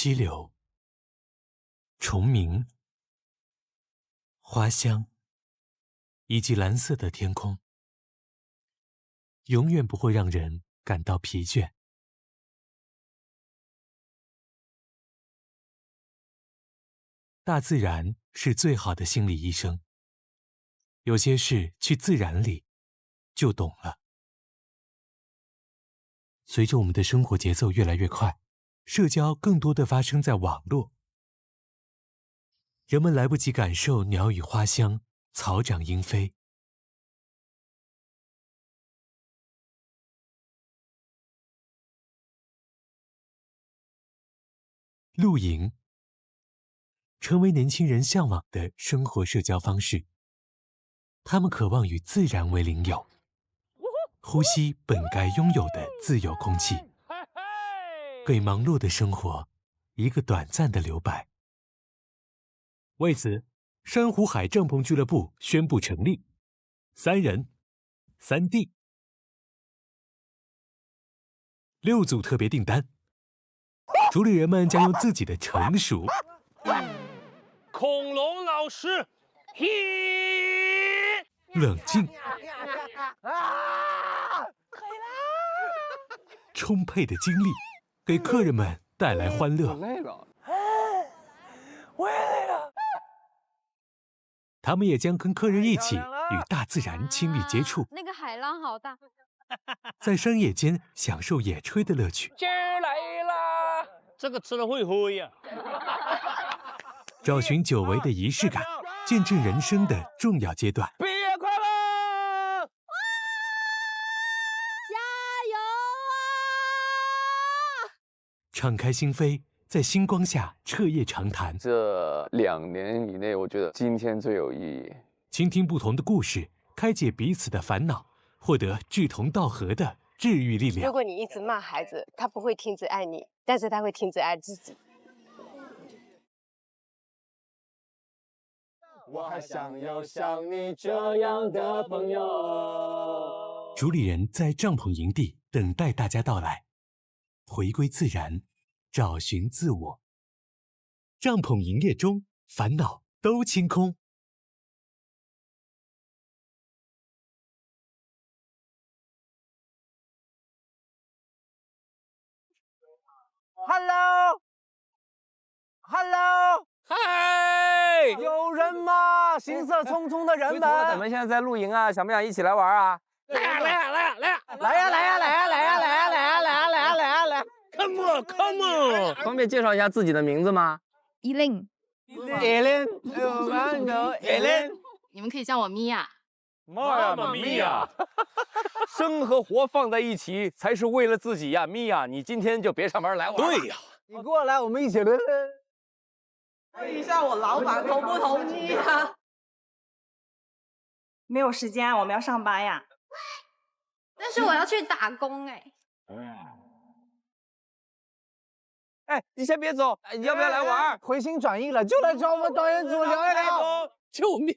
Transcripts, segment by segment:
溪流、虫鸣、花香，以及蓝色的天空，永远不会让人感到疲倦。大自然是最好的心理医生，有些事去自然里就懂了。随着我们的生活节奏越来越快，社交更多的发生在网络，人们来不及感受鸟语花香、草长莺飞。露营成为年轻人向往的生活社交方式，他们渴望与自然为邻友，呼吸本该拥有的自由空气，给忙碌的生活一个短暂的留白。为此，珊瑚海帐篷俱乐部宣布成立，3人3地，6组特别订单，主理人们将用自己的成熟、恐龙老师，冷静、充沛的精力，给客人们带来欢乐。累了，我也累了。他们也将跟客人一起与大自然亲密接触，那个海浪好大，在山野间享受野炊的乐趣。今儿来啦，这个吃了会灰呀。找寻久违的仪式感，见证人生的重要阶段。毕业快乐！加油啊！敞开心扉，在星光下彻夜长谈。这2年以内，我觉得今天最有意义。倾听不同的故事，开解彼此的烦恼，获得志同道合的治愈力量。如果你一直骂孩子，他不会停止爱你，但是他会停止爱自己。我还想要像你这样的朋友。主理人在帐篷营地等待大家到来，回归自然，找寻自我。帐篷营业中，烦恼都清空。Hello，嗨，有人吗？行色匆匆的人们，咱们现在在露营啊，想不想一起来玩啊？来呀来呀来呀来呀来呀来呀来呀来呀来呀来呀来呀来呀来呀来 ！Come on come on！ 方便介绍一下自己的名字吗？依令， ！Ellen，Ellen，你们可以叫我米娅。妈妈咪呀！生和活放在一起才是为了自己呀，米娅，你今天就别上班来玩。对呀，你过来，我们一起聊。问一下我老板同不同意呀？没有时间，我们要上班呀。但是我要去打工哎。哎，你先别走，你要不要来玩？回心转意了，就来找我们导演组聊一聊。救命！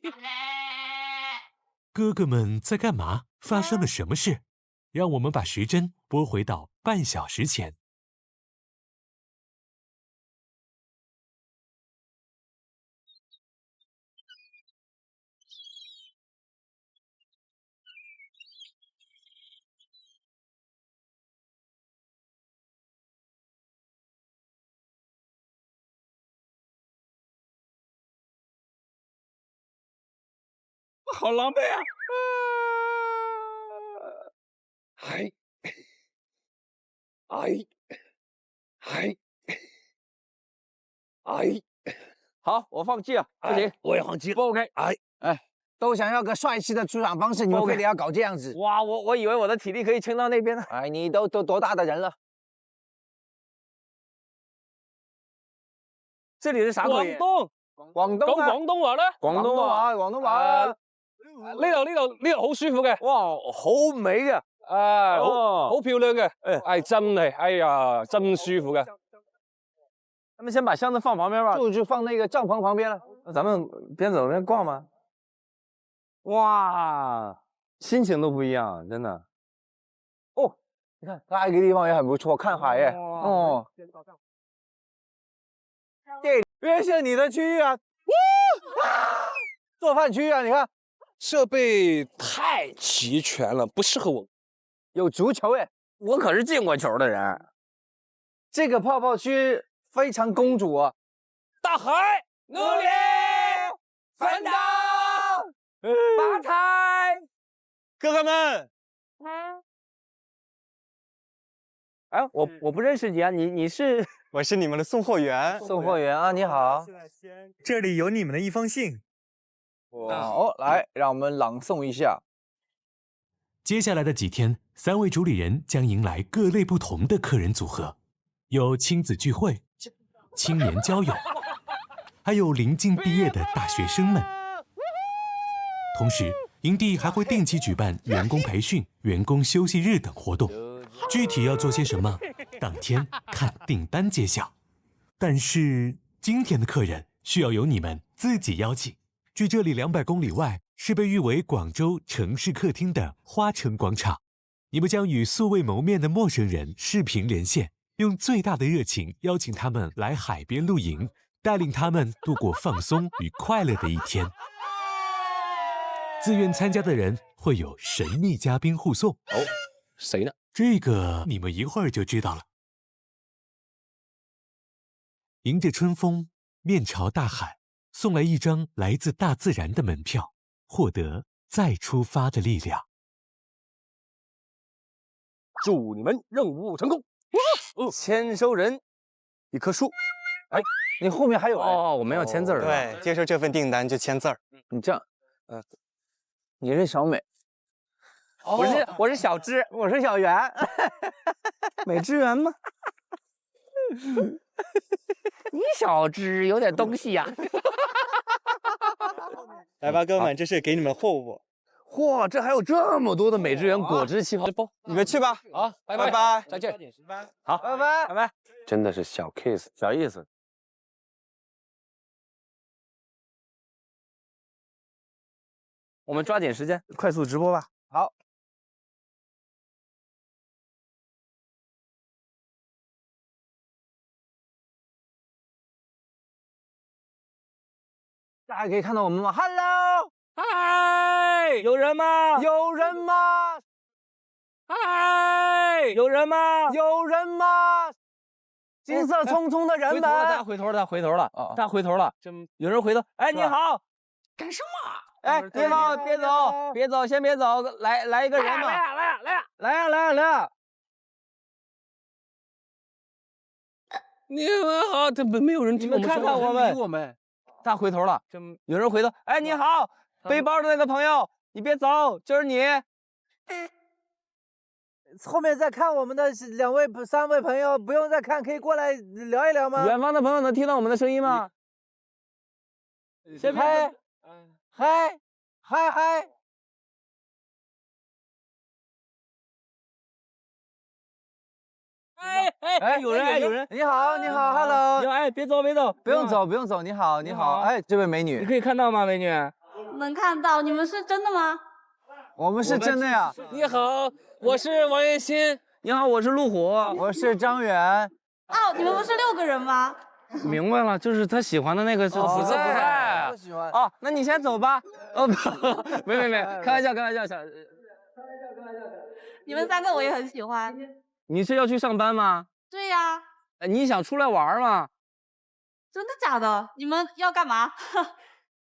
哥哥们在干嘛？发生了什么事？让我们把时针拨回到半小时前。好狼狈啊！好，我放弃了，不行，我也放弃了。不 OK。都想要个帅气的出场方式，你们非得要搞这样子。哇，我以为我的体力可以撑到那边呢。哎，你都多大的人了？这里是啥口音？广东啊，講廣東話啦。廣東話，廣東話。呢度好舒服嘅，哇，好美嘅，好漂亮嘅，真係，哎呀，真舒服嘅。咱们先把箱子放旁边吧，就放那个帐篷旁边了。那咱们边走边逛吗？哇，心情都不一样，真的。哦，你看，那一个地方也很不错，看海耶。哦。约是你的区域啊，做饭区域啊，你看设备太齐全了，不适合我。有足球哎，我可是进过球的人。这个泡泡区非常公主啊。大海，努力奋斗，发财。哥哥们，哎，我不认识你啊，你是？我是你们的送货员。送货员啊，你好。这里有你们的一封信。哦，来，让我们朗诵一下。接下来的几天，3位主理人将迎来各类不同的客人组合，有亲子聚会、青年交友，还有临近毕业的大学生们。同时，营地还会定期举办员工培训、员工休息日等活动。具体要做些什么，当天看订单揭晓。但是今天的客人需要由你们自己邀请。距这里200公里外，是被誉为广州城市客厅的花城广场。你们将与素未谋面的陌生人视频连线，用最大的热情邀请他们来海边露营，带领他们度过放松与快乐的一天。自愿参加的人会有神秘嘉宾护送。哦，谁呢？这个你们一会儿就知道了。迎着春风，面朝大海，送来一张来自大自然的门票，获得再出发的力量。祝你们任务成功！签收人，一棵树。哎，你后面还有哦，我们要签字儿。对，接受这份订单就签字儿。你这样，你是小美，我是小芝，我是小圆，美芝园吗？你小芝有点东西呀、来吧，哥们，这是给你们货物。嚯，这还有这么多的美汁园果汁气泡包，你们去吧。好，拜拜拜，再见。好，拜拜，拜拜。真的是小 case，小意思。我们抓紧时间，快速直播吧。好。大家可以看到我们吗 ？Hello， 嗨，有人吗？有人吗？嗨，有人吗？有人吗？金色匆匆的人们，他回头了，他回头了，他回头了，有人回头。哎，你好，干什么？哎，你好，别走，别走，先别走，来一个人嘛。来呀！你们好，这没有人听你们看看我们，他回头了，有人回头。哎，你好，背包的那个朋友，你别走，就是你。后面再看我们的3位朋友，不用再看，可以过来聊一聊吗？远方的朋友能听到我们的声音吗？嗨！哎，有人！你好，Hello！哎，别走，不用走，你好。哎，这位美女，你可以看到吗，美女？能看到，你们是真的吗？我们是真的呀。你好，我是王彦新。你好，我是陆虎。我是张远。哦，你们不是6个人吗？明白了，就是他喜欢的那个是不在。不喜欢。哦，那你先走吧。哦，没，开玩笑，你们3个我也很喜欢。你是要去上班吗？对呀。你想出来玩吗？真的假的？你们要干嘛？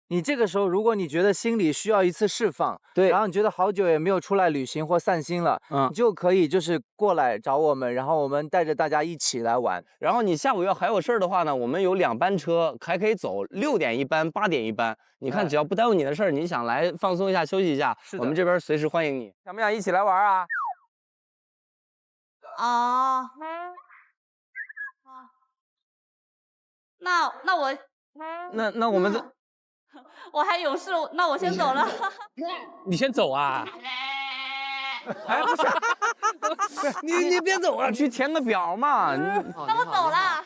你这个时候，如果你觉得心里需要一次释放，对，然后你觉得好久也没有出来旅行或散心了，你就可以就是过来找我们，然后我们带着大家一起来玩。然后你下午要还有事儿的话呢，我们有2班车，还可以走，6点一班，8点一班。你看，只要不耽误你的事儿，你想来放松一下、休息一下，我们这边随时欢迎你。想不想一起来玩啊？哦，那我，那我们这。我还有事，那我先走了。你先走啊！哎，不是，你别走啊，去填个表嘛。那我走了。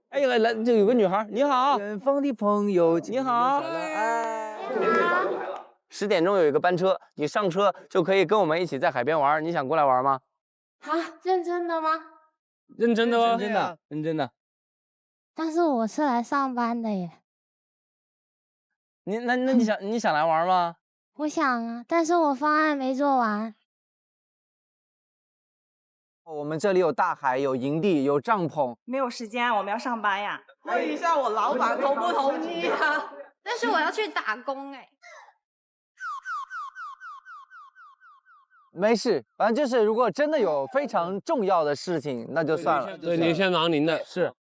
哎，来，这有个女孩，你好，远方的朋友，你好。哎，10点钟有一个班车，你上车就可以跟我们一起在海边玩。你想过来玩吗？啊，认真的吗？认真的哦，认真的。但是我是来上班的耶。那你想来玩吗？我想啊，但是我方案没做完。我们这里有大海，有营地，有帐篷。没有时间，我们要上班呀。问一下我老板同不同意呀？但是我要去打工哎。没事，反正就是如果真的有非常重要的事情，那就算了。对，您先忙您的。是，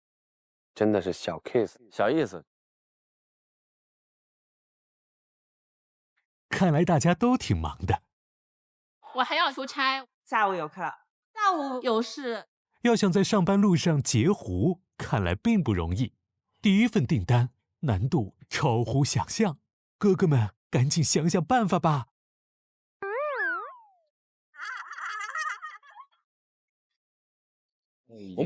真的是小 case， 小意思。看来大家都挺忙的。我还要出差，下午有课，下午有事。要想在上班路上截胡，看来并不容易。第一份订单难度超乎想象，哥哥们赶紧想想办法吧。我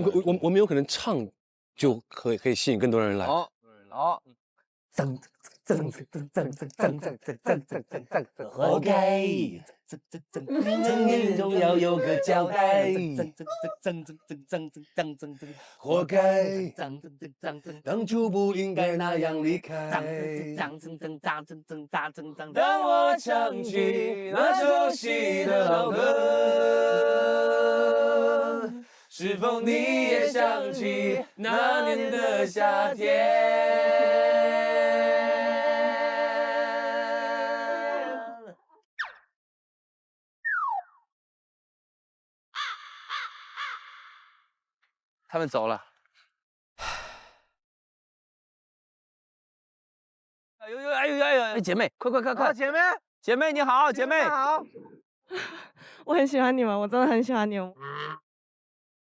们有可能唱，就可以吸引更多人来。好，活该，命中要有个交代。活该，当初不应该那样离开。当我唱起那熟悉的老歌，是否你也想起那年的夏天？他们走了。哎，姐妹，快！姐妹你好，姐妹好。我很喜欢你们，我真的很喜欢你们。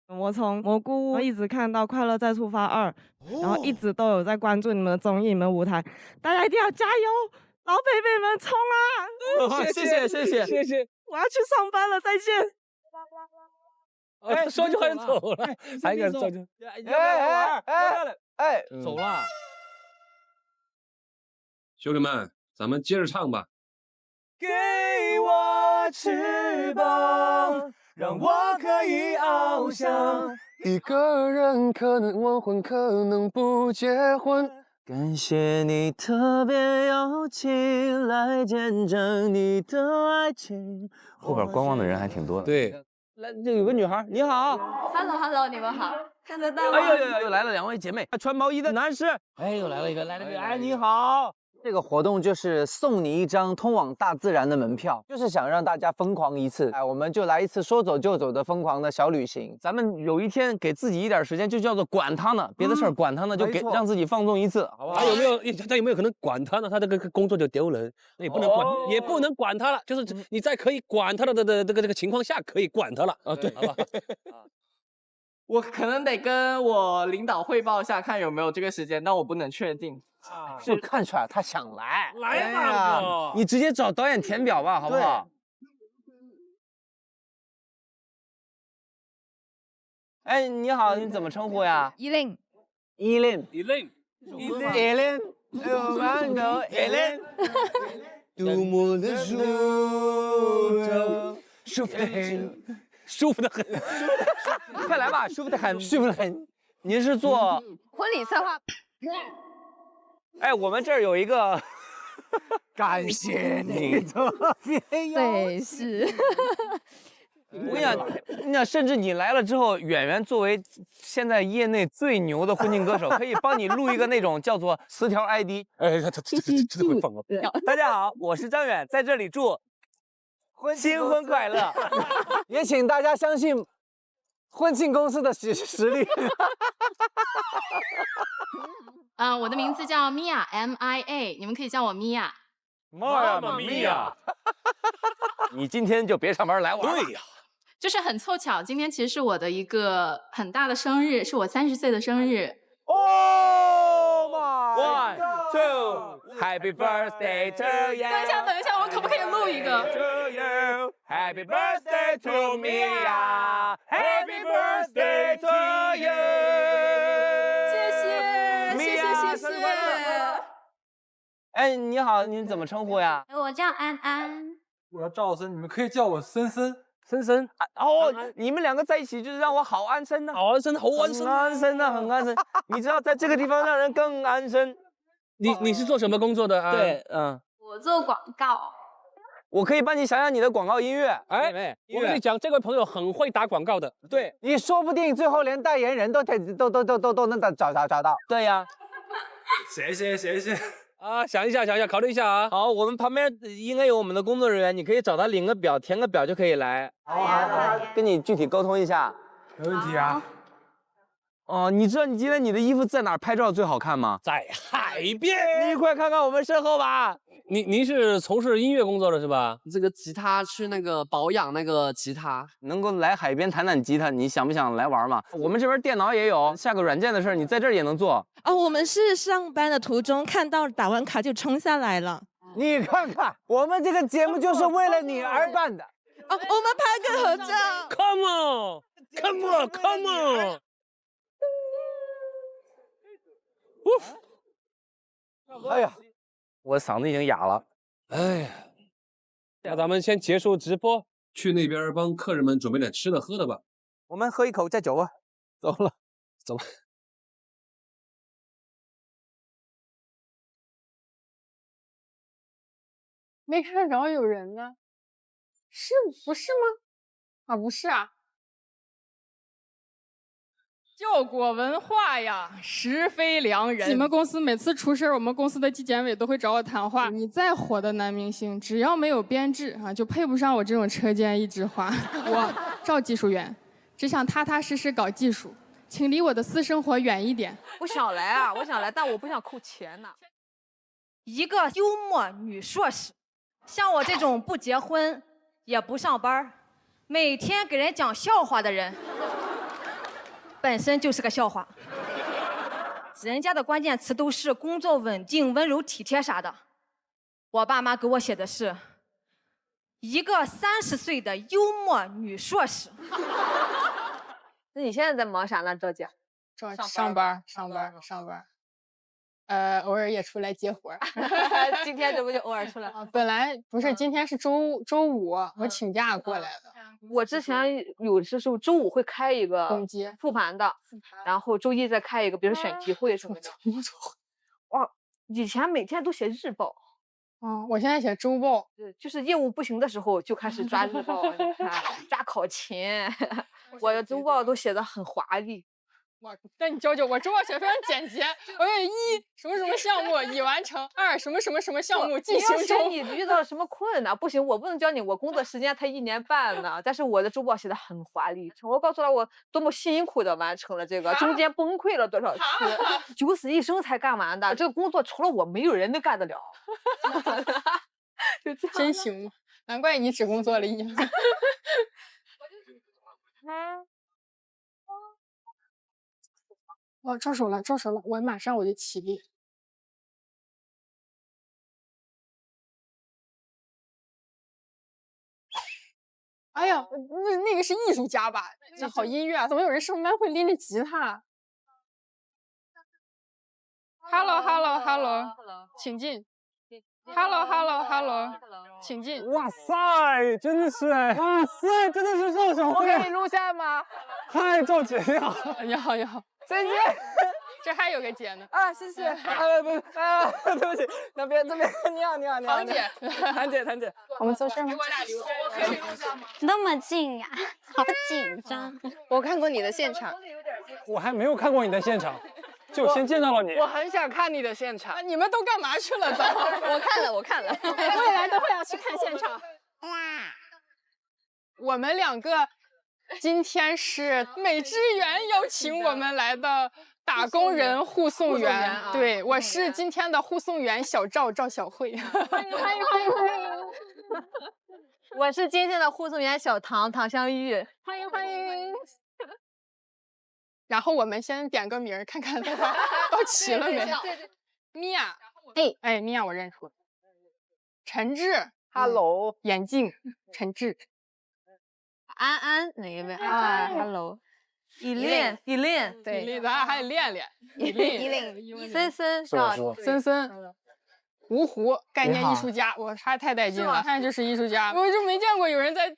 我从蘑菇屋一直看到《快乐再出发2》，然后一直都有在关注你们的综艺、你们的舞台，大家一定要加油，老北北们冲啊！谢谢，我要去上班了，再见。哎，说就快走了，还敢说就走了。兄弟们，咱们接着唱吧。给我翅膀，让我可以翱翔。一个人可能完婚，可能不结婚。感谢你特别邀请来见证你的爱情。后边观望的人还挺多的。对，来，这有个女孩，你好。Hello， 你们好，看得到吗？哎呦，又来了2位姐妹，穿毛衣的男士。哎，又来了一个，哎，你好。这个活动就是送你一张通往大自然的门票，就是想让大家疯狂一次。哎，我们就来一次说走就走的疯狂的小旅行。咱们有一天给自己一点时间，就叫做管他呢，别的事儿管他呢，就给让自己放纵一次，好不好？他有没有可能管他呢？他这个工作就丢人，那也不能管，也不能管他了。就是你在可以管他的这个情况下，可以管他了啊，对，好吧？我可能得跟我领导汇报一下，看有没有这个时间，但我不能确定。就看出来他想来，来吧，你直接找导演填表吧，好不好？哎，你好，你怎么称呼呀？依令，多么的舒服的很，舒服的很，快来吧，舒服的很。您是做婚礼策划。哎，我们这儿有一个，感谢你特别对，是。我跟你讲，甚至你来了之后，演员作为现在业内最牛的婚庆歌手，可以帮你录一个那种叫做词条 ID。哎，他真的会放哦。大家好，我是张远，在这里祝新婚快乐。也请大家相信婚庆公司的实力。我的名字叫 Mia MIA， 你们可以叫我 Mia。妈呀，咪呀！你今天就别上班来玩。对呀，就是很凑巧，今天其实是我的一个很大的生日，是我30岁的生日。Oh my God！ 1, 2 ，Happy birthday to you！ 等一下，我可不可以录一个 ？To you，Happy birthday to Mia！Happy birthday to you！ 谢谢。哎，你好，您怎么称呼呀？我叫安安。我叫赵森，你们可以叫我森森。森森，哦，你们两个在一起就是让我好安生呢，好安生，好安生，很安生呢，很安生。你知道，在这个地方让人更安生。你是做什么工作的啊？对，我做广告。我可以帮你想想你的广告音乐。哎，我跟你讲，这位朋友很会打广告的。对，你说不定最后连代言人都能找到。对呀。谢谢。啊，想一下，考虑一下啊。好，我们旁边应该有我们的工作人员，你可以找他领个表，填个表就可以来。好，跟你具体沟通一下。没问题啊。哦，你知道你今天你的衣服在哪儿拍照最好看吗？在海边。你快看看我们身后吧。您是从事音乐工作的是吧？这个吉他去那个保养那个吉他，能够来海边弹吉他，你想不想来玩嘛？我们这边电脑也有，下个软件的事儿，你在这儿也能做。哦，我们是上班的途中看到打完卡就冲下来了。你看看，我们这个节目就是为了你而办的。哦，我们拍个合照。Come on！ 哎呀，我嗓子已经哑了。哎呀，那咱们先结束直播，去那边帮客人们准备点吃的喝的吧。我们喝一口再走吧。走了。没看着有人呢，不是吗？啊，不是啊。效果文化呀，实非良人。你们公司每次出事，我们公司的纪检委都会找我谈话。你再火的男明星，只要没有编制啊，就配不上我这种车间一枝花。我赵技术员，只想踏踏实实搞技术，请离我的私生活远一点。我想来，但我不想扣钱呢。一个幽默女硕士，像我这种不结婚也不上班，每天给人讲笑话的人。本身就是个笑话，人家的关键词都是工作稳定、温柔体贴啥的，我爸妈给我写的是一个30岁的幽默女硕士。那你现在在忙啥呢，赵姐？上班。偶尔也出来接活儿。今天这不就偶尔出来？本来不是，今天是周五，我请假过来的。我之前有的时候周五会开一个复盘的，然后周一再开一个，比如选题会什么的。哇，以前每天都写日报。我现在写周报。就是业务不行的时候就开始抓日报，你看抓考勤。我的周报都写的很华丽。那你教我周报写非常简洁。我有1什么项目已完成，2什么项目进行中。你遇到什么困难？不行，我不能教你，我工作时间才1年半呢。但是我的周报写的很华丽，我告诉了我多么辛苦的完成了这个，中间崩溃了多少次，九死一生才干完的。这个工作除了我，没有人能干得了。就这样。真行，难怪你只工作了1年。招手了，我马上就起立。哎呀，那个是艺术家吧？这好音乐啊！怎么有人上班会拎着吉他 ？Hello， 请进。Hello， 请进。哇塞，真的是哇塞，真的是赵小慧。我可以录下吗？嗨，赵姐你好。你好。再见。这还有个姐呢。谢谢。对不起，那边，你好。堂姐，谭姐，我们做事吗？那么近呀，好紧张。我看过你的现场。我还没有看过你的现场，就先见到了你。我很想看你的现场。你们都干嘛去了？我看了。未来都会要去看现场。我们2个今天是美知园邀请我们来的打工人护送员。对，我是今天的护送员小赵小慧。欢迎。我是今天的护送员小唐香玉。欢迎。然后我们先点个名，看看大家都齐了没？对。米娅，米娅我认出了。陈志 ，Hello。眼镜，陈志。安哪一位？Hello。依恋，对，咱俩还得练。依恋。森，森。芜湖概念艺术家，我他太带劲了，看就是艺术家。我就没见过有人在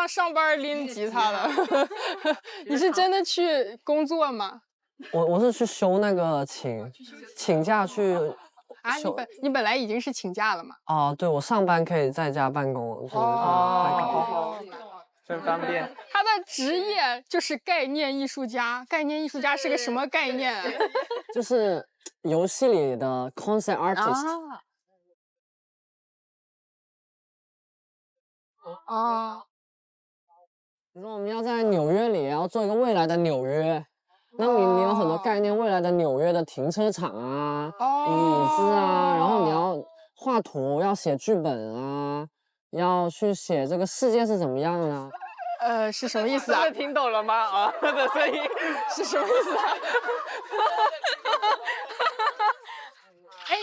上班拎吉他的。你是真的去工作吗？我是去休那个请假去。啊，你本来已经是请假了嘛？哦，对，我上班可以在家办公，就是真方便。他的职业就是概念艺术家，概念艺术家是个什么概念啊？就是游戏里的 concept artist。哦。比如说我们要在纽约里要做一个未来的纽约。那你有很多概念，未来的纽约的停车场啊，椅子啊，然后你要画图，要写剧本啊，要去写这个世界是怎么样的。是什么意思啊？听懂了吗？啊，的声音是什么意思啊？哎，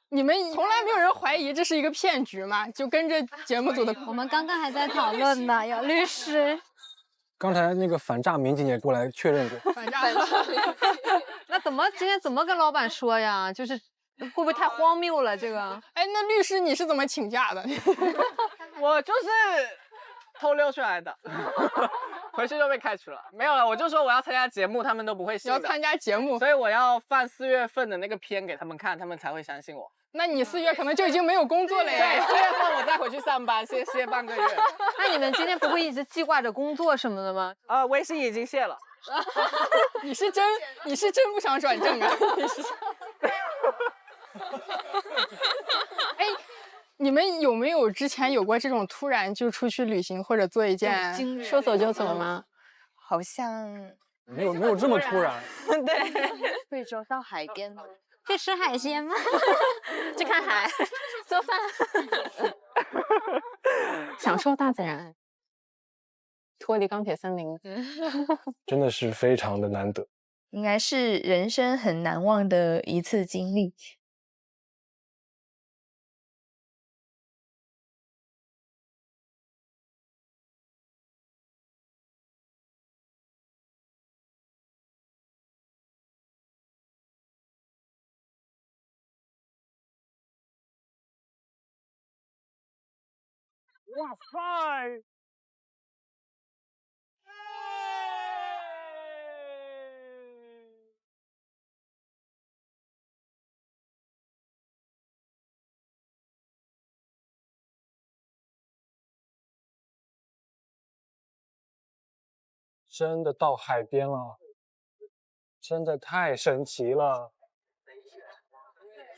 你们从来没有人怀疑这是一个骗局吗？就跟着节目组的，我们刚刚还在讨论呢，有律师。刚才那个反诈民警也过来确认过。反诈。那今天怎么跟老板说呀？就是会不会太荒谬了？这个？哎，那律师你是怎么请假的？我就是偷溜出来的，回去就被开除了。没有了，我就说我要参加节目，他们都不会信的。要参加节目，所以我要放4月份的那个片给他们看，他们才会相信我。那你4月可能就已经没有工作了耶。对，4月份我再回去上班，先歇半个月。那你们今天不会一直记挂着工作什么的吗？微信已经卸了。你是真不想转正啊？哎，你们有没有之前有过这种突然就出去旅行或者做一件说走就走吗？好像没有这么突然。对，贵州到海边吗？去吃海鲜吗？去看海，做饭，享受大自然，脱离钢铁森林。真的是非常的难得，应该是人生很难忘的一次经历。哇塞！真的到海边了，真的太神奇了！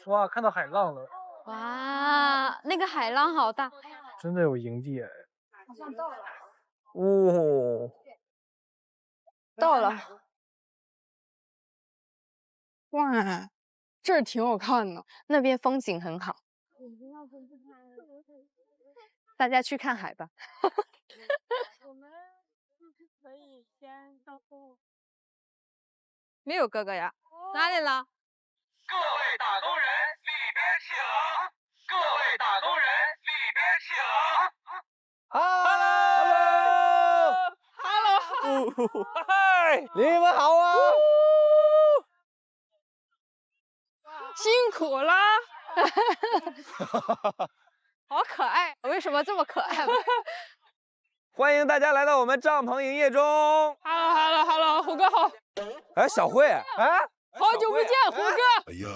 哇，看到海浪了！哇，那个海浪好大！真的有营地哎！好像到了。哦，到了。哇，这儿挺好看的，那边风景很好。大家去看海吧。我们可以先到后。没有哥哥呀？哪里了？各位打工人里边请，各位打工人里边请。Hello，嗨，你们好啊！辛苦啦！好可爱，为什么这么可爱？欢迎大家来到我们帐篷营业中。Hello， 虎哥好。哎，小慧，哎，好久不见，虎哥。哎呀，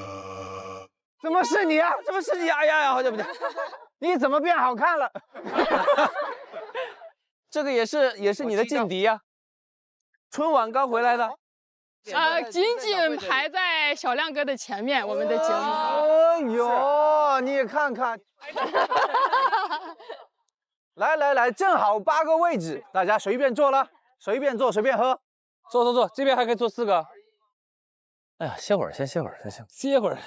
怎么是你啊？怎么是你？哎呀，好久不见，你怎么变好看了？这个也是你的劲敌呀，春晚刚回来的。仅仅排在小亮哥的前面，我们的节目。哎呦，你看看。来，正好8个位置，大家随便坐了，随便坐，随便喝。坐，这边还可以坐4个。哎呀，歇会儿，先歇会儿。歇会儿。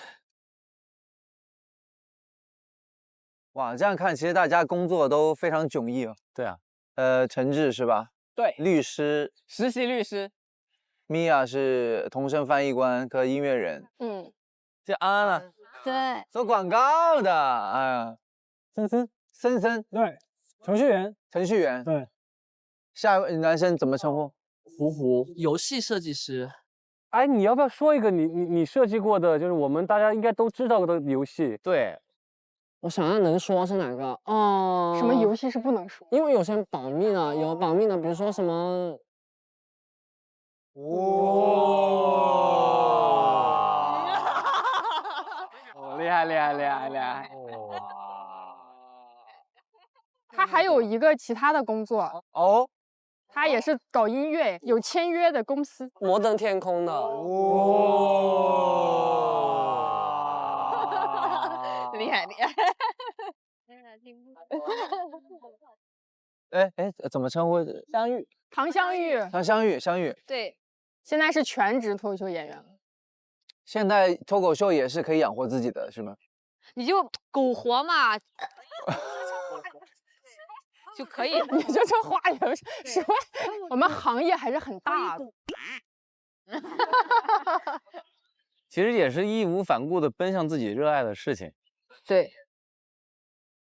哇，这样看，其实大家工作都非常迥异哦。对啊，陈志是吧？对，律师，实习律师。米娅是同声翻译官和音乐人。这安安呢？对，做广告的。哎呀，森，对，程序员，对。下一位男生怎么称呼？胡，游戏设计师。哎，你要不要说一个你设计过的，就是我们大家应该都知道的游戏？对，我想要能说是哪个？哦，什么游戏是不能说？因为有些保密的，有保密的，比如说什么。厉害厉害厉害厉害！他还有一个其他的工作哦，他也是搞音乐，有签约的公司。摩登天空的。厉害厉害！哎，怎么称呼？相遇。唐香玉。相遇。对，现在是全职脱口秀演员了。现在脱口秀也是可以养活自己的，是吗？你就苟活嘛，就可以。你这话也是，我们行业还是很大的。其实也是义无反顾的奔向自己热爱的事情。对。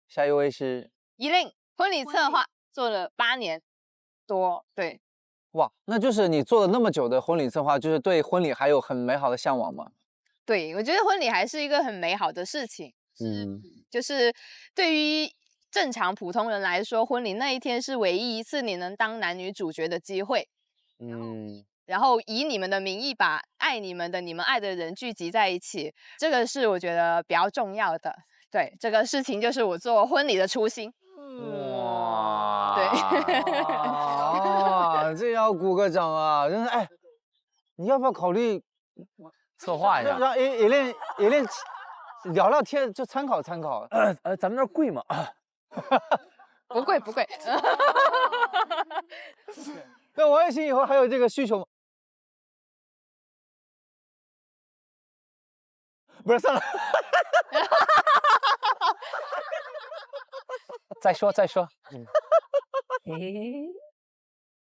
下一位是依令，婚礼策划做了8年多，对。哇，那就是你做了那么久的婚礼策划，就是对婚礼还有很美好的向往吗？对，我觉得婚礼还是一个很美好的事情。就是对于正常普通人来说，婚礼那一天是唯一一次你能当男女主角的机会。然后以你们的名义把爱你们的、你们爱的人聚集在一起，这个是我觉得比较重要的。对，这个事情就是我做婚礼的初心。哇，对。啊，这要鼓个掌啊！真是，哎，你要不要考虑策划一下？让也练聊聊天，就参考参考。咱们那儿贵吗？不贵不贵。那王栎鑫以后还有这个需求吗？不是，算了。再说。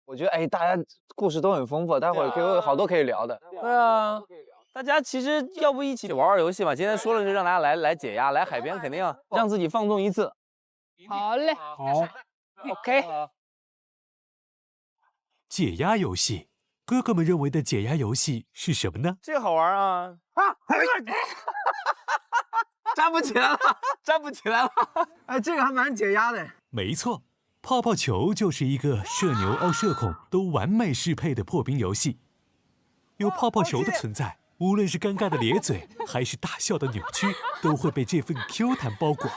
我觉得哎，大家故事都很丰富，待会儿给我好多可以聊的。对啊，大家其实要不一起玩游戏嘛？今天说了是让大家来解压，来海边肯定让自己放纵一次。好嘞，好 ，OK。解压游戏，哥哥们认为的解压游戏是什么呢？这个好玩啊！站不起来了，站不起来了。哎，这个还蛮解压的。没错，泡泡球就是一个社牛、社恐都完美适配的破冰游戏。有泡泡球的存在，无论是尴尬的咧嘴，还是大笑的扭曲，都会被这份 Q 弹包裹。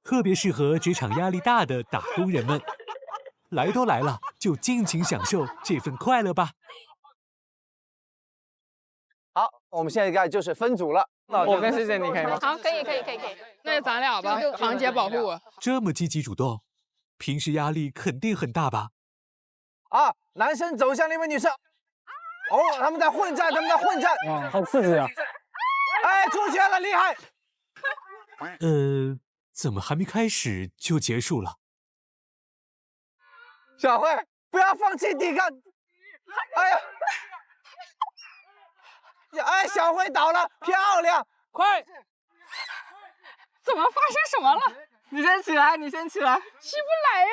特别适合职场压力大的打工人们。来都来了，就尽情享受这份快乐吧。好，我们现在就是分组了。我跟师姐你可以吗？好，可以。那就咱俩吧，堂姐保护我。这么积极主动，平时压力肯定很大吧？啊，男生走向另一位女生。哦，他们在混战。哇，好刺激啊！哎，出现了，厉害！怎么还没开始就结束了？小慧，不要放弃抵抗！哎呀！哎，小慧倒了，漂亮！快！怎么发生什么了？你先起来，起不来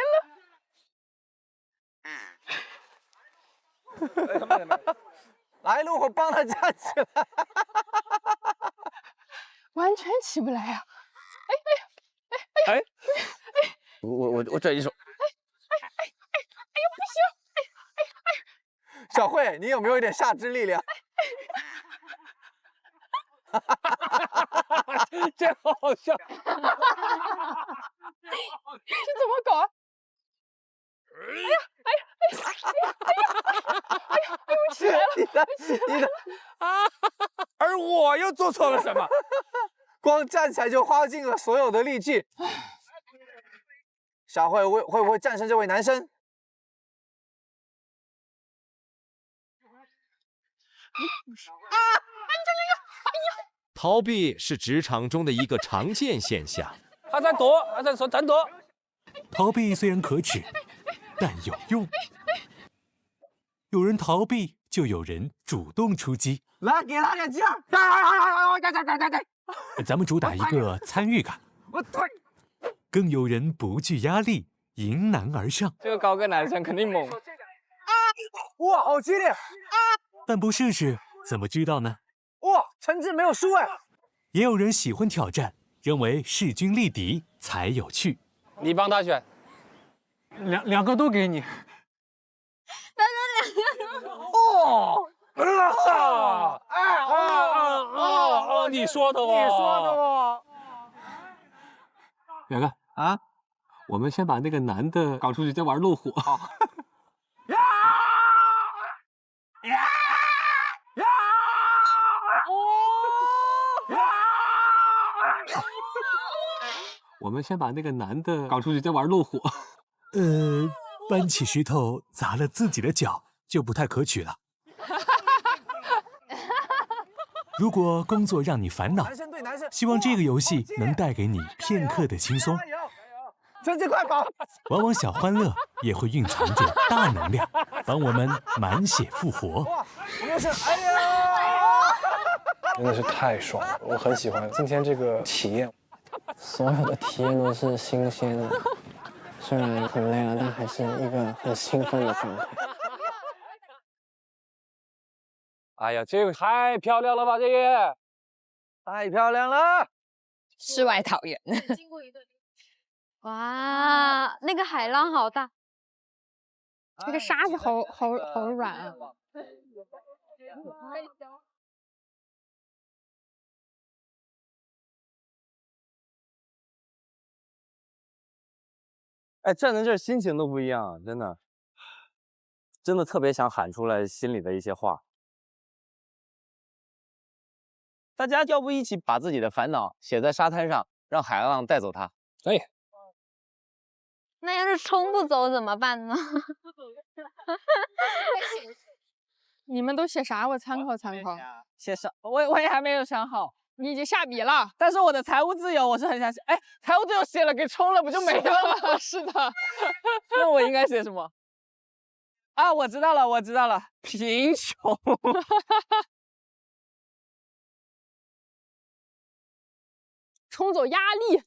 了。来路，我帮他站起来。完全起不来呀！哎！我这一手。不行！小慧，你有没有一点下肢力量？这好好笑！这怎么搞啊？我起来了！你的而我又做错了什么？光站起来就花尽了所有的力气。小慧会不会战胜这位男生？逃避是职场中的一个常见现象。他在躲，咱躲。逃避虽然可耻，但有用。有人逃避，就有人主动出击。来，给他点劲儿！咱们主打一个参与感。更有人不惧压力，迎难而上。这个高个男生肯定猛。哇，好激烈！但不试试怎么知道呢？哇，陈志没有输哎！也有人喜欢挑战，认为势均力敌才有趣。你帮他选，两个都给你。哦，你说的哦，你说的哦。表哥啊，我们先把那个男的搞出去，再玩路虎。我们先把那个男的搞出去，再玩路虎。搬起石头砸了自己的脚就不太可取了。如果工作让你烦恼，希望这个游戏能带给你片刻的轻松。趁机快跑！往往小欢乐也会蕴藏着大能量，帮我们满血复活。哎呀！真的是太爽了，我很喜欢今天这个体验。所有的体验都是新鲜的，虽然很累了，但还是一个很兴奋的状态。哎呀，这个太漂亮了吧！这个太漂亮了，世外桃源。哇，那个海浪好大，这个沙子好软啊。哎，站在这儿心情都不一样，真的特别想喊出来心里的一些话。大家要不一起把自己的烦恼写在沙滩上，让海浪带走它？可以。那要是冲不走怎么办呢？你们都写啥？我参考参考。写啥？我也还没有想好。你已经下笔了，但是我的财务自由我是很想写。哎，财务自由写了给冲了不就没了吗？是的。那我应该写什么？啊，我知道了，贫穷。冲走压力，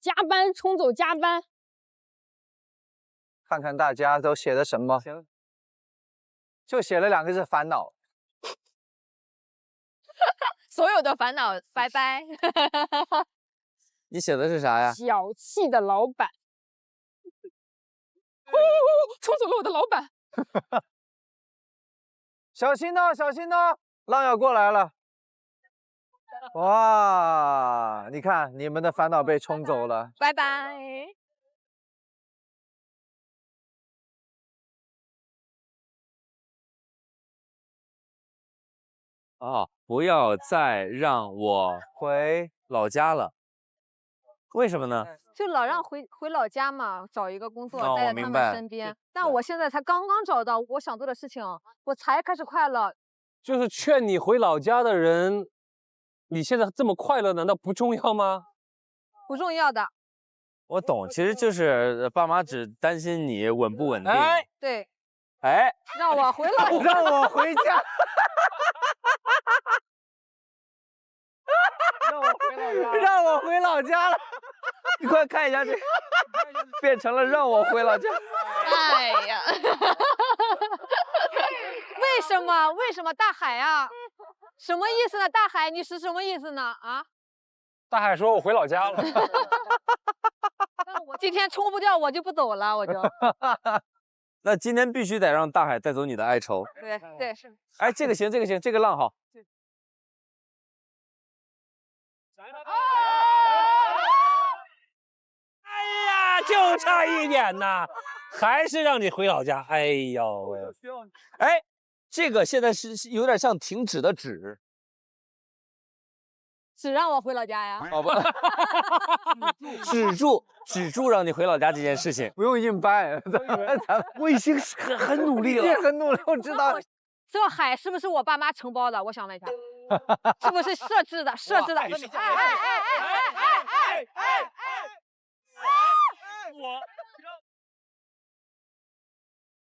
加班，冲走加班。看看大家都写的什么，就写了2个字：烦恼。所有的烦恼，拜拜。你写的是啥呀？小气的老板。冲走了我的老板。小心哦，小心哦，浪要过来了。哇，你看你们的烦恼被冲走了，拜拜。哦，不要再让我回老家了。为什么呢？就老让回老家嘛，找一个工作待在他们身边。但我现在才刚刚找到我想做的事情，我才开始快乐。就是劝你回老家的人，你现在这么快乐，难道不重要吗？不重要的。我懂，其实就是爸妈只担心你稳不稳定。哎，对。哎，让我回老家，让我回家。让我回老家了，你快看一下这个，变成了让我回老家。哎呀，为什么？为什么大海啊？什么意思呢？大海，你是什么意思呢？啊？大海说：“我回老家了。”我今天冲不掉，我就不走了，我就。那今天必须得让大海带走你的哀愁。对对是。哎，这个行，这个行，这个浪好。哎呀，就差一点呐，还是让你回老家。哎呦喂！哎，这个现在是有点像停止的止。只让我回老家呀？哦不，止住让你回老家这件事情，不用硬掰。我已经很努力了，也很努力，我知道。这海是不是我爸妈承包的？我想了一下，是不是设置的？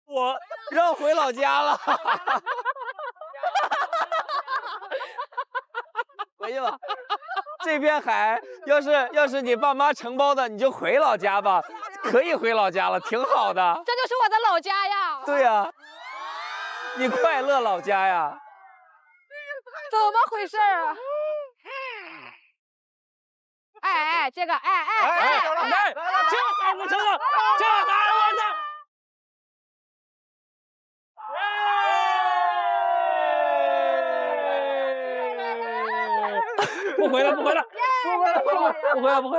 我让回老家了。回去吧，这片海要是你爸妈承包的，你就回老家吧，可以回老家了，挺好的。这就是我的老家呀。对呀，你快乐老家呀。怎么回事啊？哎，这个哎，这还不成了，这还我的。不回来，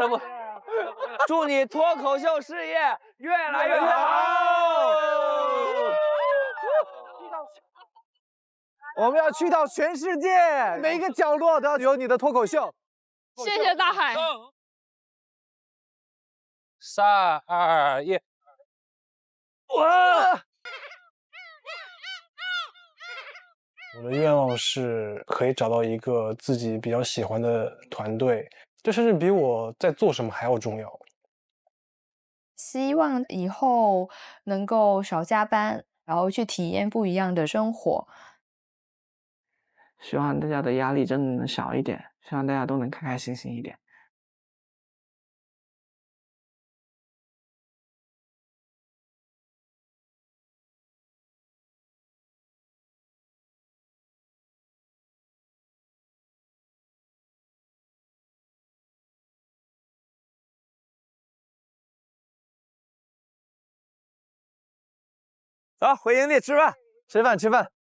不！祝你脱口秀事业越来越好！我们要去到全世界，每一个角落都要有你的脱口秀。谢谢大海。3、2、1，哇！我的愿望是可以找到一个自己比较喜欢的团队，这甚至比我在做什么还要重要。希望以后能够少加班，然后去体验不一样的生活。希望大家的压力真的能小一点，希望大家都能开开心心一点。走，回营地吃饭，吃饭。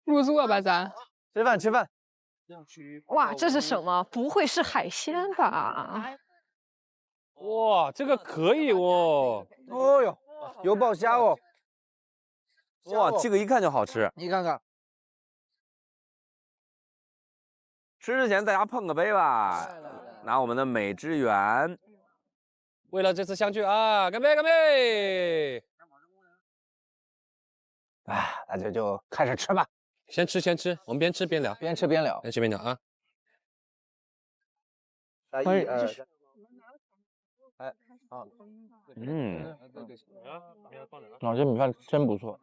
入座吧，咱。吃饭。哇，这是什么？不会是海鲜吧？哇，这个可以哦。哦哟，油爆虾哦。哇，这个一看就好吃。你看看。吃之前大家碰个杯吧，拿我们的美汁源。为了这次相聚啊，干杯！哎，那就开始吃吧。先吃，我们边吃边聊。边吃边聊啊。可以，老这米饭真不错。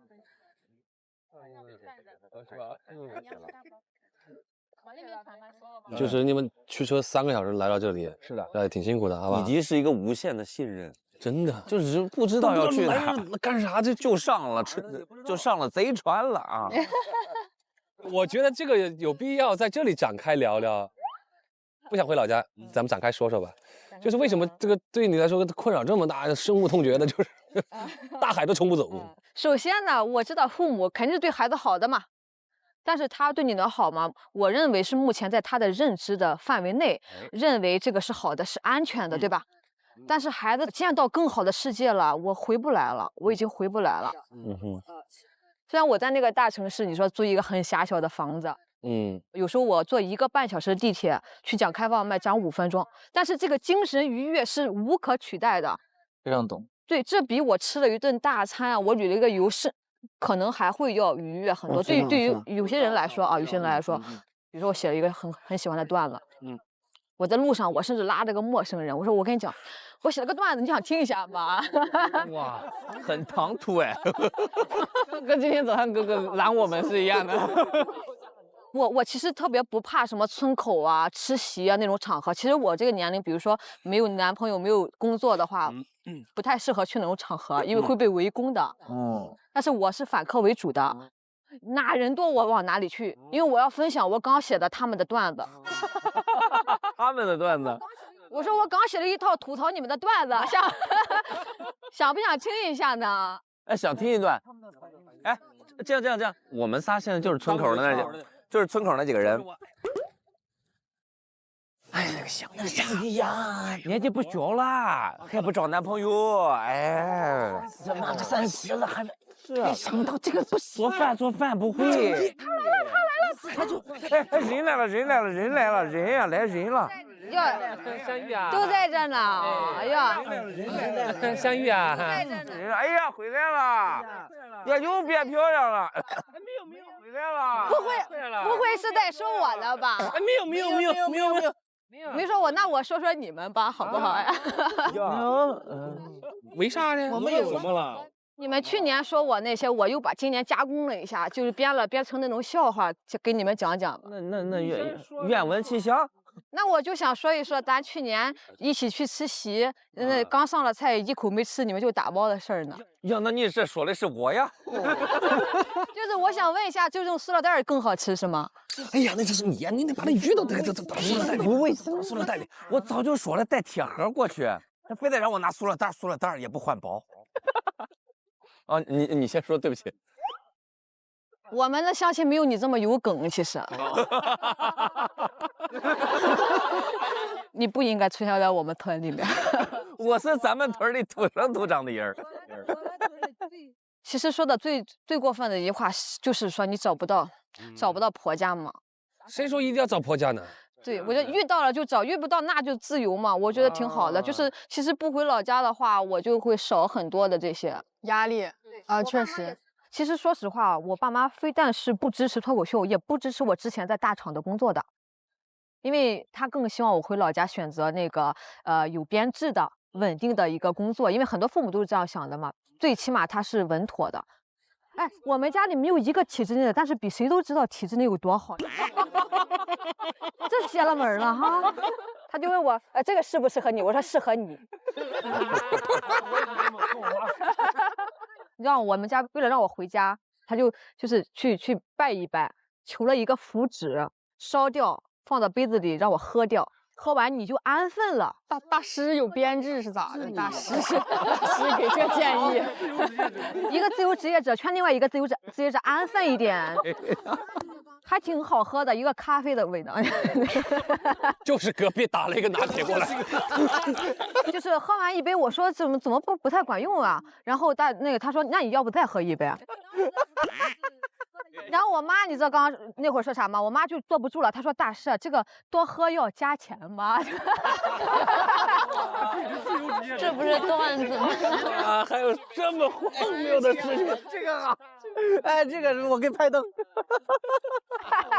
就是你们驱车3个小时来到这里，是的，挺辛苦的，好吧？以及是一个无限的信任，真的，就是不知道要去哪干啥，就上了贼船了啊！我觉得这个有必要在这里展开聊聊。不想回老家，咱们展开说说吧。就是为什么这个对你来说困扰这么大，深恶痛绝的，就是大海都冲不走。首先呢，我知道父母肯定是对孩子好的嘛。但是他对你的好吗？我认为是目前在他的认知的范围内，认为这个是好的，是安全的，对吧？但是孩子见到更好的世界了，我回不来了，我已经回不来了。虽然我在那个大城市，你说租一个很狭小的房子，有时候我坐1个半小时的地铁去讲开放麦，讲5分钟，但是这个精神愉悦是无可取代的。非常懂。对，这比我吃了一顿大餐啊，我旅了一个游是。可能还会要愉悦很多。对于有些人来说啊，比如说我写了一个很喜欢的段子，我在路上我甚至拉着个陌生人，我说我跟你讲，我写了个段子，你想听一下吗？哇，很唐突哎，跟今天早上哥哥拦我们是一样的。我其实特别不怕什么村口啊、吃席啊那种场合。其实我这个年龄，比如说没有男朋友、没有工作的话，不太适合去那种场合，因为会被围攻的。但是我是反客为主的，哪人多我往哪里去，因为我要分享我刚写的他们的段子。他们的段子。我说我刚写了一套吐槽你们的段子，想不想听一下呢？哎，想听一段。哎，这样，我们仨现在就是村口的那几个人。哎，那个小鱼呀，年纪不小了，还不找男朋友，哎，怎么30了还没？没想到这个不行，做饭不会。他来了，哎，人来了，人了。相遇啊，都在这呢。哎呀，相遇啊，哎呀，回来了，呀，又变漂亮了。没有，回来了。不会是在说我的吧？没有。没说我，那我说说你们吧，好不好呀？为啥呢？我们有什么了？你们去年说我那些，我又把今年加工了一下，就是编成那种笑话，给你们讲讲。那愿闻其详。那我就想说一说咱去年一起去吃席，刚上了菜一口没吃，你们就打包的事儿呢。呀，那你这说的是我呀？就是我想问一下，就用塑料袋儿更好吃是吗？哎呀，那就是你呀，你得把那鱼都打塑料袋里，不卫生，塑料袋里。我早就说了带铁盒过去，他非得让我拿塑料袋也不环保。啊，你先说，对不起。我们的相亲没有你这么有梗，其实。你不应该出现在我们团里面。我是咱们屯里土生土长的人。其实说的最过分的一句话就是说你找不到婆家嘛。谁说一定要找婆家呢？对，我觉得遇到了就找，遇不到那就自由嘛，我觉得挺好的。就是其实不回老家的话，我就会少很多的这些压力啊，确实。其实说实话，我爸妈非但是不支持脱口秀，也不支持我之前在大厂的工作的，因为他更希望我回老家选择那个有编制的稳定的一个工作，因为很多父母都是这样想的嘛，最起码他是稳妥的。哎，我们家里没有一个体制内的，但是比谁都知道体制内有多好。这邪了门了哈！他就问我，这个适不适合你？我说适合你。你知道我们家为了让我回家，他就是去拜一拜，求了一个符纸，烧掉，放到杯子里让我喝掉，喝完你就安分了。大师有编制是咋的？大师给这建议。一个自由职业者劝另外一个自由职业者安分一点。还挺好喝的，一个咖啡的味道。就是隔壁打了一个拿铁过来。就是喝完一杯，我说怎么不太管用啊？然后他说那你要不再喝一杯？然后我妈你知道刚刚那会儿说啥吗？我妈就坐不住了，她说大师这个多喝要加钱吗？这不是段子吗？啊，还有这么荒谬的事情，这个好，哎，这个我给拍灯。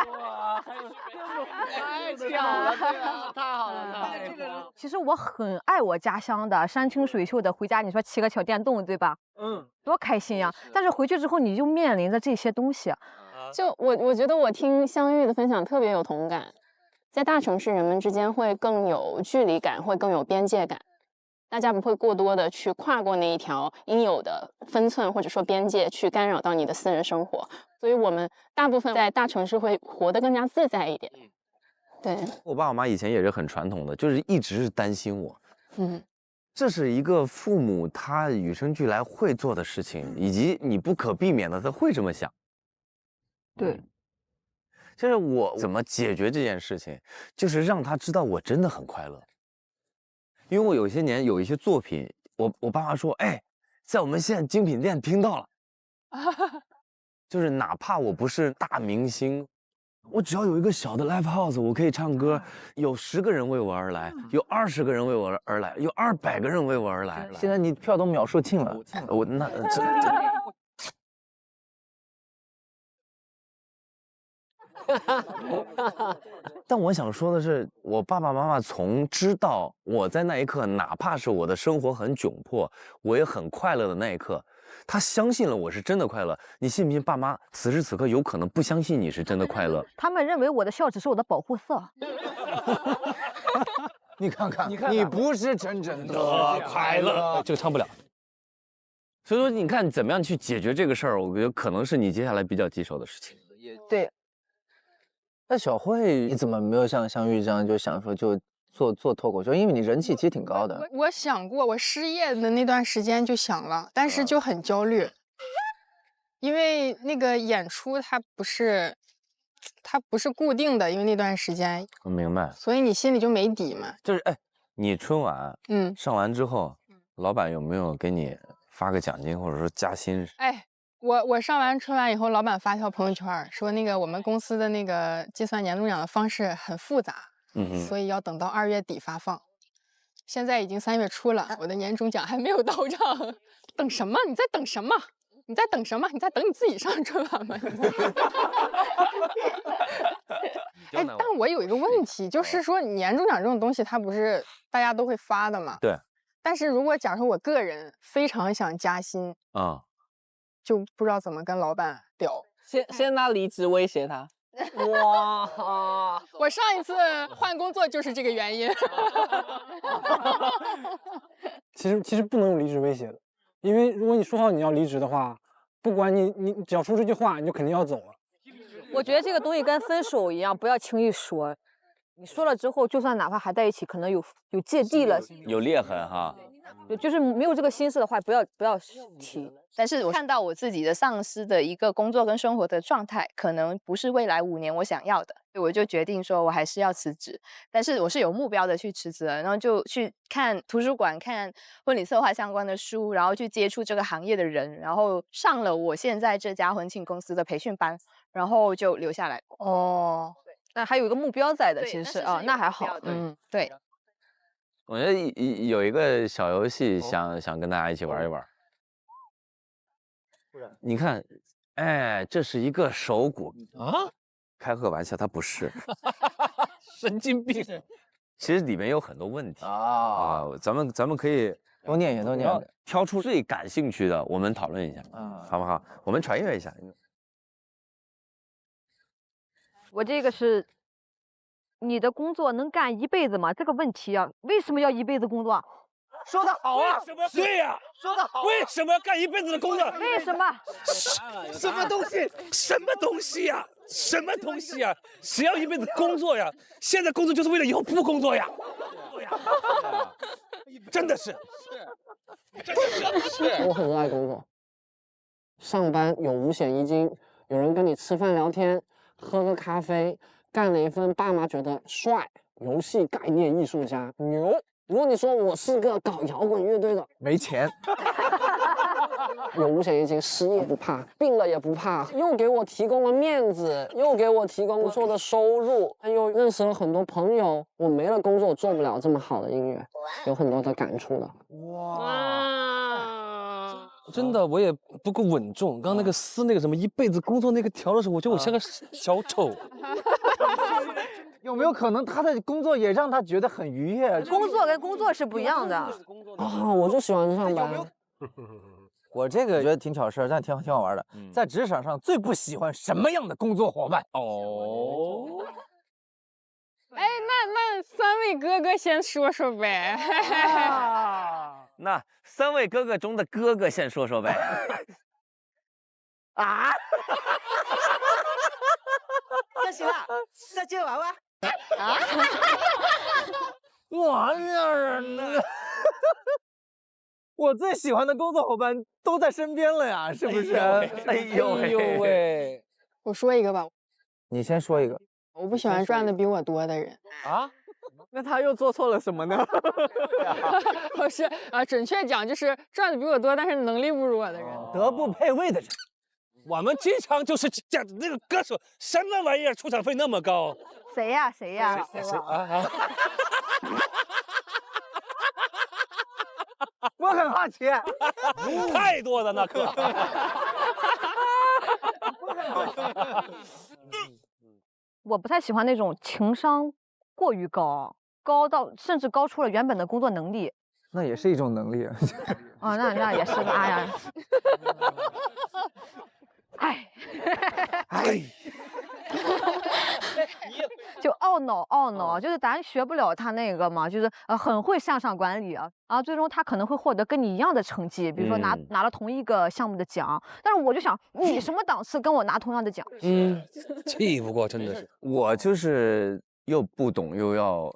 哇，还有这么太巧了，太好了，太好了。其实我很爱我家乡的山清水秀的，回家你说骑个小电动，对吧？多开心呀！但是回去之后你就面临着这些东西。就我觉得我听香玉的分享特别有同感，在大城市人们之间会更有距离感，会更有边界感，大家不会过多的去跨过那一条应有的分寸或者说边界，去干扰到你的私人生活。所以我们大部分在大城市会活得更加自在一点。对，我爸我妈以前也是很传统的，就是一直是担心我。这是一个父母他与生俱来会做的事情，以及你不可避免的他会这么想。对，就是我怎么解决这件事情，就是让他知道我真的很快乐。因为我有些年有一些作品，我爸妈说，哎，在我们县精品店听到了，就是哪怕我不是大明星，我只要有一个小的 live house， 我可以唱歌，有10个人为我而来，有20个人为我而来，有200个人为我而来。现在你票都秒售罄了，我那这。但我想说的是，我爸爸妈妈从知道我在那一刻，哪怕是我的生活很窘迫，我也很快乐的那一刻，他相信了我是真的快乐。你信不信？爸妈此时此刻有可能不相信你是真的快乐。他们认为我的笑只是我的保护色。你看看，你不是真正的快乐。这个唱不了。所以说，你看怎么样去解决这个事儿，我觉得可能是你接下来比较棘手的事情。对。那小慧，你怎么没有像香玉这样就想说就做脱口秀？因为你人气其实挺高的。我想过，我失业的那段时间就想了，但是就很焦虑，因为那个演出它不是固定的，因为那段时间。我明白。所以你心里就没底嘛。就是哎，你春晚上完之后，老板有没有给你发个奖金或者说加薪？哎。我上完春晚以后，老板发条朋友圈说，那个我们公司的那个计算年终奖的方式很复杂，所以要等到2月底发放。现在已经3月初了，我的年终奖还没有到账，等什么？你在等什么？你在等什么？你在等你自己上春晚吗？哎，但我有一个问题，就是说年终奖这种东西，它不是大家都会发的吗？对。但是如果假如我个人非常想加薪啊。就不知道怎么跟老板聊，先拿离职威胁他。哇！我上一次换工作就是这个原因。其实不能用离职威胁的，因为如果你说好你要离职的话，不管你只要说这句话，你就肯定要走了。我觉得这个东西跟分手一样，不要轻易说。你说了之后，就算哪怕还在一起，可能有芥蒂了，有裂痕哈。就是没有这个心思的话，不要提。但是我看到我自己的上司的一个工作跟生活的状态，可能不是未来5年我想要的，所以我就决定说我还是要辞职。但是我是有目标的去辞职的，然后就去看图书馆，看婚礼策划相关的书，然后去接触这个行业的人，然后上了我现在这家婚庆公司的培训班，然后就留下来。哦，那还有一个目标在的，其实是啊，那还好。对。我觉得有一个小游戏想跟大家一起玩一玩。你看，哎，这是一个手鼓啊，开个玩笑，它不是。神经病。其实里面有很多问题啊，咱们可以多念一点，挑出最感兴趣的，我们讨论一下，好不好？我们传阅一下。我这个是。你的工作能干一辈子吗？这个问题啊，为什么要一辈子工作？说得好啊！对呀，说得好。为什么要干一辈子的工作？为什么？什么东西？什么东西呀？什么东西呀？谁要一辈子工作呀？现在工作就是为了以后不工作呀！真的是，我很热爱工作，上班有五险一金，有人跟你吃饭聊天，喝个咖啡。干了一份爸妈觉得帅，游戏概念艺术家牛。如果你说我是个搞摇滚乐队的，没钱，有五险一金，失业不怕，病了也不怕，又给我提供了面子，又给我提供不错的收入，又认识了很多朋友。我没了工作，我做不了这么好的音乐，有很多的感触的。哇！真的，我也不够稳重。刚刚那个撕那个什么一辈子工作那个条的时候，我觉得我像个小丑。有没有可能他的工作也让他觉得很愉悦？工作跟工作是不一样的。啊，我就喜欢上班。我这个觉得挺挑事儿，但挺好玩的。在职场上最不喜欢什么样的工作伙伴？哦。哎，那3位哥哥先说说呗。那3位哥哥中的哥哥先说说呗。啊！那行了，再接玩玩。啊！玩意我最喜欢的工作伙伴都在身边了呀，是不是？哎呦喂！我说一个吧。你先说一个。我不喜欢赚的比我多的人。啊？那他又做错了什么呢？不是啊，准确讲就是赚的比我多，但是能力不如我的人，德不配位的人。我们经常就是讲那个歌手什么玩意儿出场费那么高？谁呀？谁呀？我很好奇，太多的那可。我不太喜欢那种情商过于高到甚至高出了原本的工作能力。那也是一种能力啊。那也是吧。哎呀。哎，就懊恼，就是咱学不了他那个嘛，就是很会向上管理啊，最终他可能会获得跟你一样的成绩，比如说拿了同一个项目的奖，但是我就想，你什么档次跟我拿同样的奖？气不过，真的是。我就是又不懂又要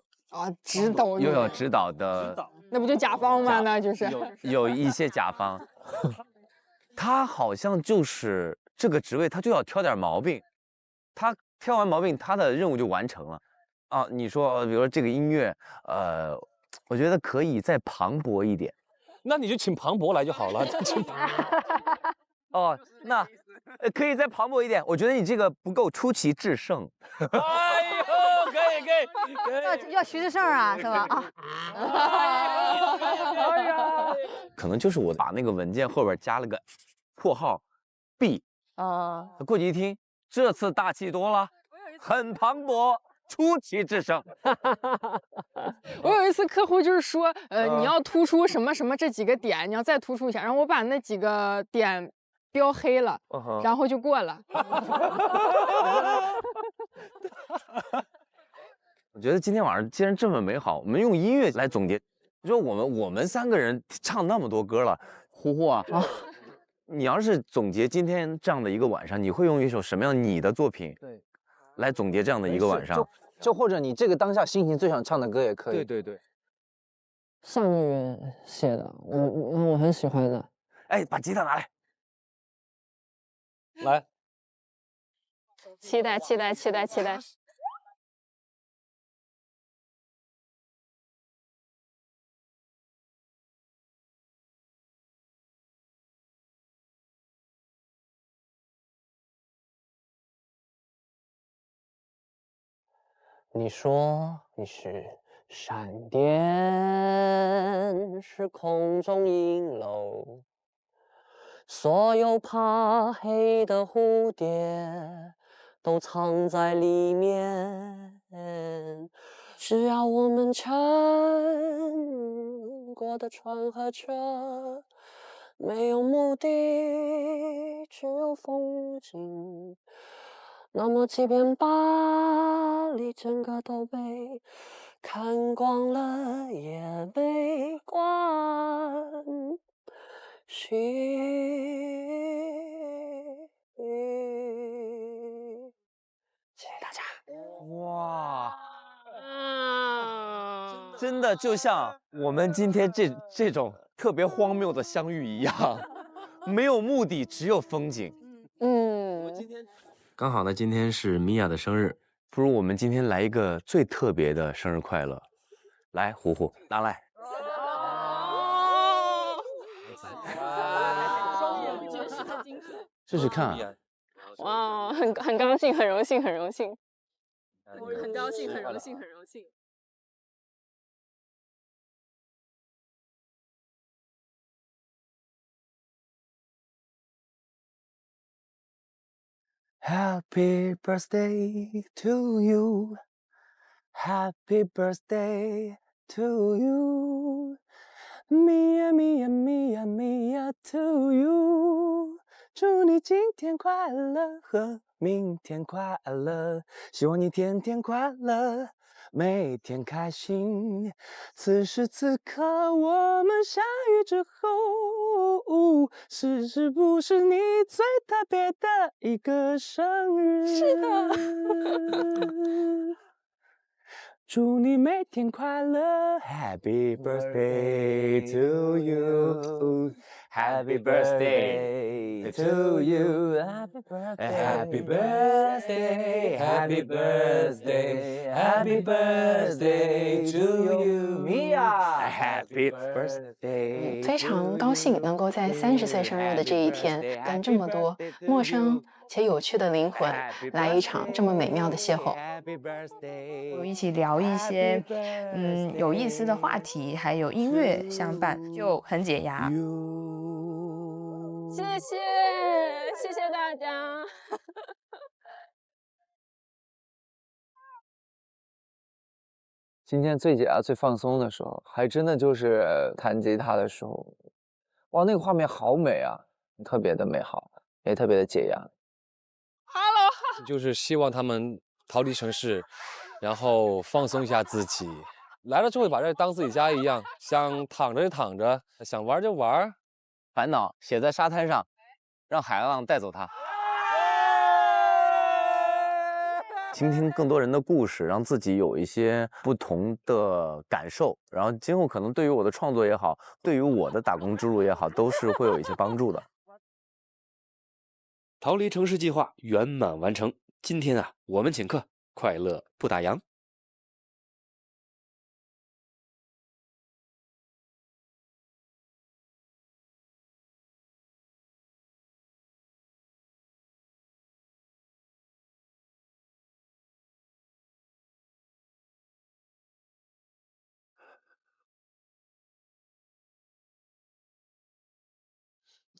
指导，又要指导的，那不就甲方吗？那就是有一些甲方，他好像就是这个职位，他就要挑点毛病，他挑完毛病，他的任务就完成了。啊，你说，比如说这个音乐，我觉得可以再磅礴一点。那你就请庞博来就好了。哦，那可以再磅礴一点。我觉得你这个不够出奇制胜。哎呦，可以。要徐志胜啊，是吧？啊。哎呀，可能就是我把那个文件后边加了个括号 B。过去一听，这次大气多了，很磅礴。出奇制胜。我有一次客户就是说，你要突出什么什么这几个点，你要再突出一下，然后我把那几个点标黑了，然后就过了。我觉得今天晚上既然这么美好，我们用音乐来总结。你说我们3个人唱那么多歌了，呼呼啊，你要是总结今天这样的一个晚上，你会用一首什么样你的作品来总结这样的一个晚上？就或者你这个当下心情最想唱的歌也可以。对。上个月写的，我很喜欢的。哎，把吉他拿来。来，期待。你说你是闪电，是空中影楼，所有怕黑的蝴蝶都藏在里面。只要我们乘过的船和车，没有目的，只有风景。那么即便巴黎整个都被看光了，也没关系。谢谢大家。哇，真的就像我们今天这种特别荒谬的相遇一样，没有目的，只有风景。刚好呢，今天是米娅的生日，不如我们今天来一个最特别的生日快乐。来，虎虎拿来。试试看啊。哇，很高兴，很荣幸。很高兴，很荣幸。Happy birthday to you. Happy birthday to you. Mia, Mia, Mia, Mia to you. 祝你今天快乐和明天快乐，希望你天天快乐，每天开心。此时此刻我们相遇之后，是不是你最特别的一个生日？是的。祝你每天快乐 ，Happy birthday to you, Happy birthday to you, Happy birthday, Happy birthday, Happy birthday to you, Mia, Happy birthday。非常高兴能够在30岁生日的这一天，跟这么多陌生且有趣的灵魂来一场这么美妙的邂逅。一起聊一些有意思的话题，还有音乐相伴，就很解压。谢谢大家。今天最解压、最放松的时候，还真的就是弹吉他的时候。哇，那个画面好美啊，特别的美好，也特别的解压。就是希望他们逃离城市，然后放松一下自己。来了之后把这当自己家一样，想躺着就躺着，想玩就玩，烦恼写在沙滩上，让海浪带走它。倾听更多人的故事，让自己有一些不同的感受，然后今后可能对于我的创作也好，对于我的打工之路也好，都是会有一些帮助的。逃离城市计划圆满完成。今天啊，我们请客，快乐不打烊。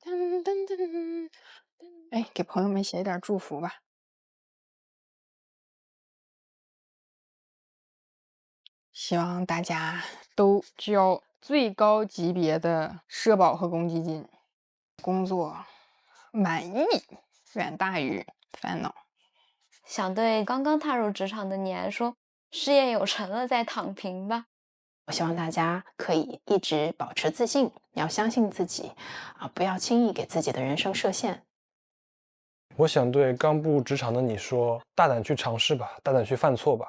噔噔噔，哎，给朋友们写一点祝福吧。希望大家都交最高级别的社保和公积金，工作满意远大于烦恼。想对刚刚踏入职场的你来说，事业有成了再躺平吧。我希望大家可以一直保持自信，要相信自己啊，不要轻易给自己的人生设限。我想对刚步职场的你说，大胆去尝试吧，大胆去犯错吧，